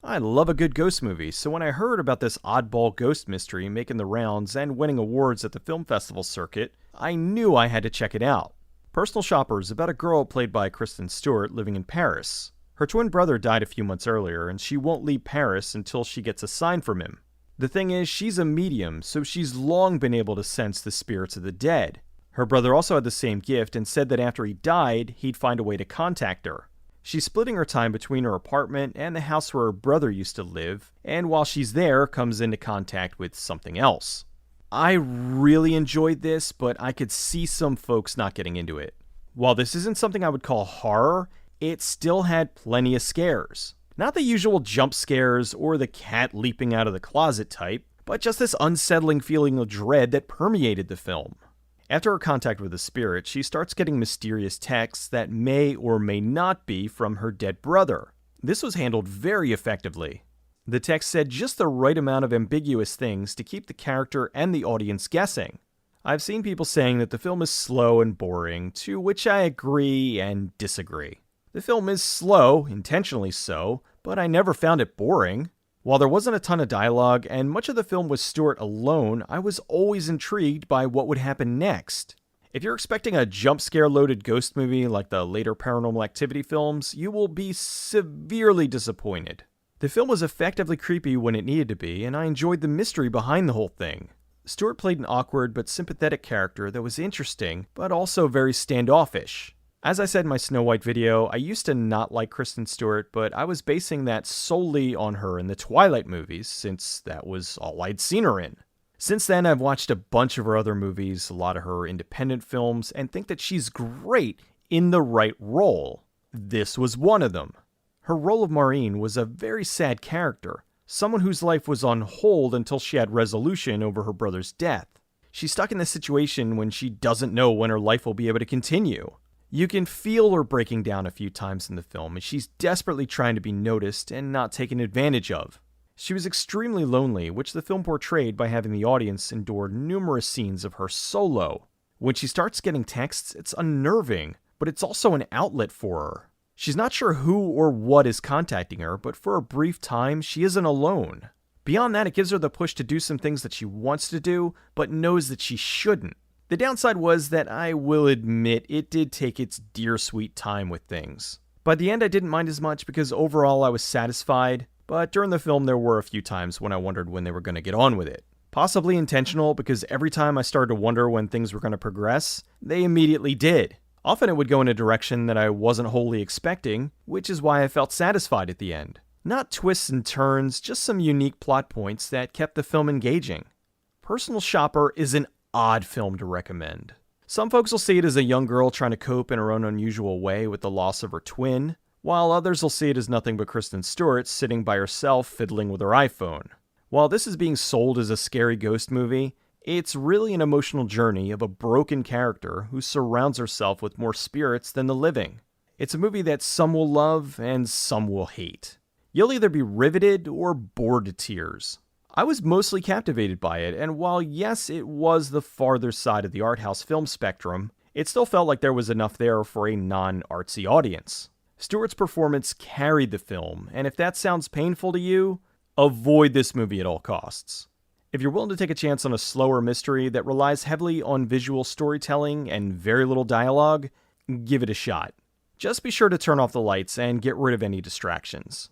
I love a good ghost movie, so when I heard about this oddball ghost mystery making the rounds and winning awards at the film festival circuit, I knew I had to check it out. Personal Shopper is about a girl played by Kristen Stewart living in Paris. Her twin brother died a few months earlier, and she won't leave Paris until she gets a sign from him. The thing is, she's a medium, so she's long been able to sense the spirits of the dead. Her brother also had the same gift and said that after he died, he'd find a way to contact her. She's splitting her time between her apartment and the house where her brother used to live, and while she's there, comes into contact with something else. I really enjoyed this, but I could see some folks not getting into it. While this isn't something I would call horror, it still had plenty of scares. Not the usual jump scares or the cat leaping out of the closet type, but just this unsettling feeling of dread that permeated the film. After her contact with the spirit, she starts getting mysterious texts that may or may not be from her dead brother. This was handled very effectively. The text said just the right amount of ambiguous things to keep the character and the audience guessing. I've seen people saying that the film is slow and boring, to which I agree and disagree. The film is slow, intentionally so, but I never found it boring. While there wasn't a ton of dialogue and much of the film was Stewart alone, I was always intrigued by what would happen next. If you're expecting a jump scare loaded ghost movie like the later Paranormal Activity films, you will be severely disappointed. The film was effectively creepy when it needed to be, and I enjoyed the mystery behind the whole thing. Stewart played an awkward but sympathetic character that was interesting, but also very standoffish. As I said in my Snow White video, I used to not like Kristen Stewart, but I was basing that solely on her in the Twilight movies, since that was all I'd seen her in. Since then, I've watched a bunch of her other movies, a lot of her independent films, and think that she's great in the right role. This was one of them. Her role of Maureen was a very sad character, someone whose life was on hold until she had resolution over her brother's death. She's stuck in this situation when she doesn't know when her life will be able to continue. You can feel her breaking down a few times in the film, as she's desperately trying to be noticed and not taken advantage of. She was extremely lonely, which the film portrayed by having the audience endure numerous scenes of her solo. When she starts getting texts, it's unnerving, but it's also an outlet for her. She's not sure who or what is contacting her, but for a brief time, she isn't alone. Beyond that, it gives her the push to do some things that she wants to do, but knows that she shouldn't. The downside was that I will admit it did take its dear sweet time with things. By the end, I didn't mind as much because overall I was satisfied, but during the film there were a few times when I wondered when they were going to get on with it. Possibly intentional, because every time I started to wonder when things were going to progress, they immediately did. Often it would go in a direction that I wasn't wholly expecting, which is why I felt satisfied at the end. Not twists and turns, just some unique plot points that kept the film engaging. Personal Shopper is an odd film to recommend. Some folks will see it as a young girl trying to cope in her own unusual way with the loss of her twin, while others will see it as nothing but Kristen Stewart sitting by herself fiddling with her iPhone. While this is being sold as a scary ghost movie, it's really an emotional journey of a broken character who surrounds herself with more spirits than the living. It's a movie that some will love and some will hate. You'll either be riveted or bored to tears. I was mostly captivated by it, and while yes, it was the farther side of the art house film spectrum, it still felt like there was enough there for a non-artsy audience. Stewart's performance carried the film, and if that sounds painful to you, avoid this movie at all costs. If you're willing to take a chance on a slower mystery that relies heavily on visual storytelling and very little dialogue, give it a shot. Just be sure to turn off the lights and get rid of any distractions.